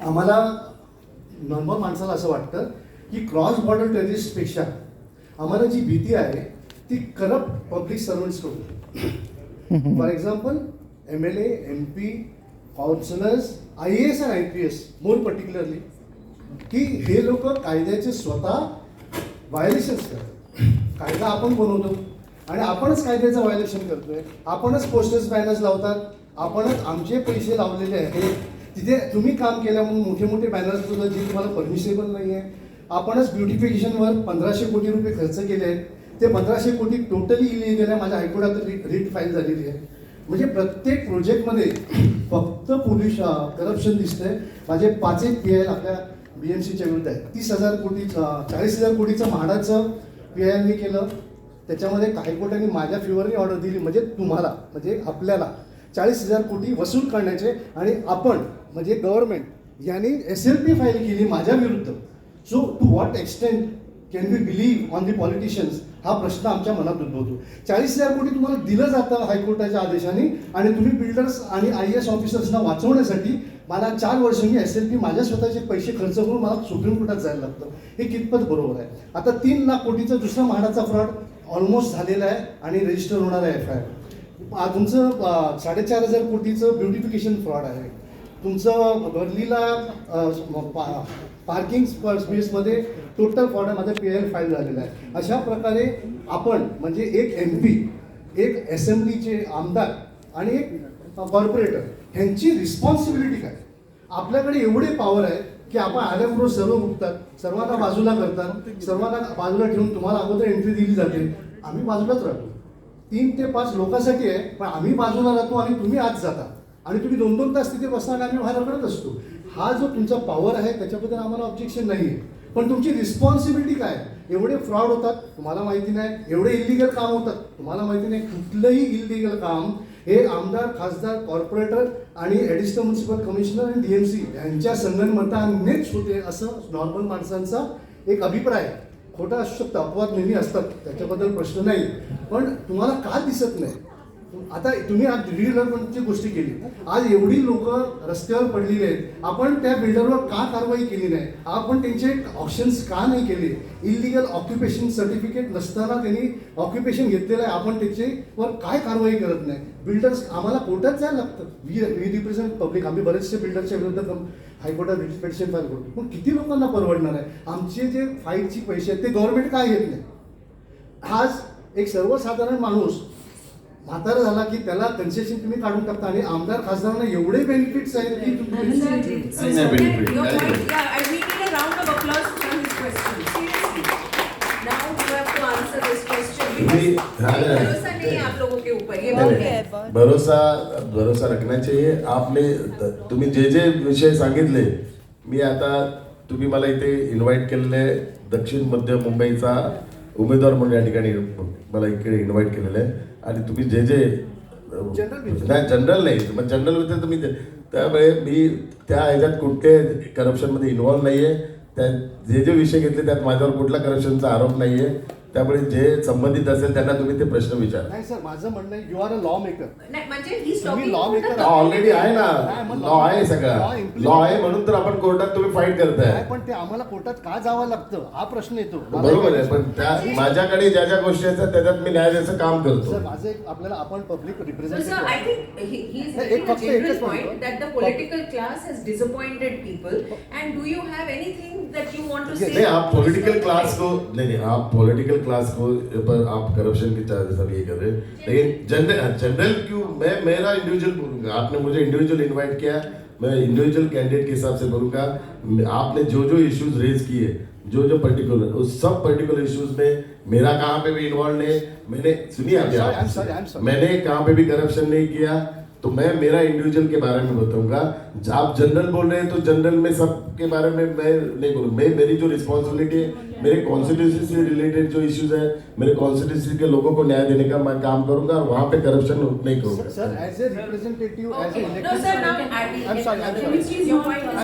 आम्हाला नॉर्मल माणसाला असं वाटतं की क्रॉस बॉर्डर टेररिस्टपेक्षा आम्हाला जी भीती आहे ती करप्ट पब्लिक सर्वंट्सकडून. For example MLA, MP, councillors, IAS आणि IPS मोर पर्टिक्युलरली, की हे लोक कायद्याचे स्वतः व्हायोलेशन्स करतात. कायदा आपण बनवतो आणि आपणच कायद्याचं व्हायोलेशन करतोय. आपणच पोस्टर्स बॅनर्स लावतात, आपणच आमचे पैसे लावलेले आहेत. तिथे तुम्ही काम केल्या म्हणून मोठे मोठे बॅनर्स सुद्धा जे तुम्हाला परमिसेबल नाही आहे. आपणच ब्युटिफिकेशनवर 1500 कोटी रुपये खर्च केले आहेत. ते 1500 कोटी टोटली इलिगल आहे. माझ्या हायकोर्टात रिट फाईल झालेली आहे. म्हणजे प्रत्येक प्रोजेक्टमध्ये फक्त पोलीस करप्शन दिसतंय. माझे 5 PIL आपल्या BMCच्या विरुद्ध आहे. 30,000 कोटी 40,000 कोटीचं म्हाडाचं PIL मी केलं. त्याच्यामध्ये हायकोर्टाने माझ्या फेवरनी ऑर्डर दिली. म्हणजे तुम्हाला म्हणजे आपल्याला 40,000 कोटी वसूल करण्याचे आणि आपण म्हणजे गव्हर्नमेंट यांनी SLP फाईल केली माझ्या विरुद्ध. So to what extent can we believe on the politicians हा प्रश्न आमच्या मनात उद्भवतो. 40,000 कोटी तुम्हाला दिलं जातं हायकोर्टाच्या आदेशाने आणि तुम्ही बिल्डर्स आणि IAS ऑफिसर्सना वाचवण्यासाठी मला 4 वर्ष मी SLP माझ्या स्वतःचे पैसे खर्च करून मला सुप्रीम कोर्टात जायला लागतं. हे कितपत बरोबर आहे? आता 3 लाख कोटीचा दुसरा म्हाडाचा फ्रॉड ऑलमोस्ट झालेला आहे आणि रजिस्टर होणार आहे FIR. तुमचं 4,500 कोटीचं ब्युटिफिकेशन फ्रॉड आहे. तुमचं बर्लीला पार्किंग स्पेसमध्ये टोटल फ्रॉड आहे. माझं PIL फाईल झालेला आहे. अशा प्रकारे आपण म्हणजे एक MP, एक असेंब्लीचे आमदार आणि एक कॉर्पोरेटर ह्यांची रिस्पॉन्सिबिलिटी काय? आपल्याकडे एवढे पॉवर आहे की आपण आल्याबरोबर सर्व मुक्तात, सर्वांना बाजूला करतात, सर्वांना बाजूला ठेवून तुम्हाला अगोदर एंट्री दिली जाते. आम्ही बाजूलाच राहतो. 3 ते 5 लोकांसाठी आहे, पण आम्ही बाजूला राहतो आणि तुम्ही आत जाता आणि तुम्ही 2-2 तास तिथे बसताना आम्ही बाहेर करत असतो. हा जो तुमचा पॉवर आहे त्याच्याबद्दल आम्हाला ऑब्जेक्शन नाही आहे, पण तुमची रिस्पॉन्सिबिलिटी काय? एवढे फ्रॉड होतात तुम्हाला माहिती नाही, एवढे इलिगल काम होतात तुम्हाला माहिती नाही. कुठलंही इलिगल काम हे आमदार, खासदार, कॉर्पोरेटर आणि ॲडिशनल म्युन्सिपल कमिशनर आणि DMC यांच्या संगनमतानेच होते असं नॉर्मल माणसांचा एक अभिप्राय आहे. खोटा असू शकतं, अपवाद नेहमी असतात, त्याच्याबद्दल प्रश्न नाही. पण तुम्हाला का दिसत नाही? आता तुम्ही आज रिडेव्हलपमेंटची गोष्टी केली. आज एवढी लोक रस्त्यावर पडलेली आहेत. आपण त्या बिल्डरवर का कारवाई केली नाही? आपण त्यांचे ऑप्शन्स का नाही केले? इलिगल ऑक्युपेशन सर्टिफिकेट नसताना त्यांनी ऑक्युपेशन घेतलेलं आहे, आपण त्याच्यावर काय कारवाई करत नाही? बिल्डर्स आम्हाला कोर्टात जायला लागतं. We represent public. आम्ही बरेचसे बिल्डरच्या विरुद्ध हायकोर्टात पिटिशन फाईल करतो. पण किती लोकांना परवडणार आहे? आमचे जे फाईलचे पैसे आहेत ते गव्हर्नमेंट काय घेत नाही? आज एक सर्वसाधारण माणूस म्हातारा झाला की त्याला कन्सेशन तुम्ही काढून टाकता आणि आमदार खासदारांना एवढे बेनिफिट्स आहेत की भरोसा रखना चाहिए. आपने तुम्ही जे विषय सांगितले, मी आता तुम्ही मला इथे इन्व्हाइट केलेले दक्षिण मध्य मुंबईचा उमेदवार म्हणून या ठिकाणी मला इकडे इन्व्हाइट केलेलं आहे आणि तुम्ही जे जनरल नाही, मग जनरल तुम्ही त्यामुळे मी त्या ह्याच्यात कुठले करप्शनमध्ये इन्व्हॉल्व नाही आहे. त्या जे विषय घेतले त्यात माझ्यावर कुठला करप्शनचा आरोप नाही आहे. त्यामुळे जे संबंधित असेल त्यांना तुम्ही ते प्रश्न विचारा. नाही सर, माझं म्हणणं आहे you are a law maker. तुम्ही लॉ मेकर ऑलरेडी आहे ना, लॉ आहे, सगळा लॉ आहे, म्हणून तर आपण कोर्टात तुम्ही फाईट करताय. पण ते आम्हाला कोर्टात का जावं लागतं हा प्रश्न येतो. बरोबर आहे, पण त्या माझ्याकडे ज्या ज्या गोष्टी असतात त्याच्यात मी न्याय द्यायचं काम करतो. सर माझं आपल्याला आपण पब्लिक रिप्रेझेंटेटिव्ह आप पॉलिटिकल क्लास को नहीं, आप पॉलिटिकल क्लास को पर आप करप्शन की सब ये कर रहे हैं, लेकिन जनरल क्यों? मैं मेरा इंडिविजुअल बोलूंगा. आपने मुझे इंडिविजुअल इनवाइट किया, मैं इंडिविजुअल कैंडिडेट के हिसाब से बोलूंगा. आपने जो इश्यूज रेज किए, जो पर्टिकुलर उस सब पर्टिकुलर इश्यूज में मेरा कहाँ पे भी इन्वॉल्व नहीं. मैंने सुनिए मैंने कहाँ पे भी करप्शन नहीं किया. तो मैं मेरा इंडिविजुअल के बारे में बताऊंगा. आप जनरल बोल रहे हैं तो जनरल में सब के बारे में मैं नहीं बोलूँ. मेरी जो रिस्पॉन्सिबिलिटी है, मेरे कॉन्स्टिट्यूंसी से रिलेटेड जो इश्यूज है, मेरे कॉन्स्टिट्यूंसी के लोगों को न्याय देने का मैं काम करूंगा और वहाँ पे करप्शन नहीं करूंगा. Sir as a representative, as a No, sir, now, I'm sorry.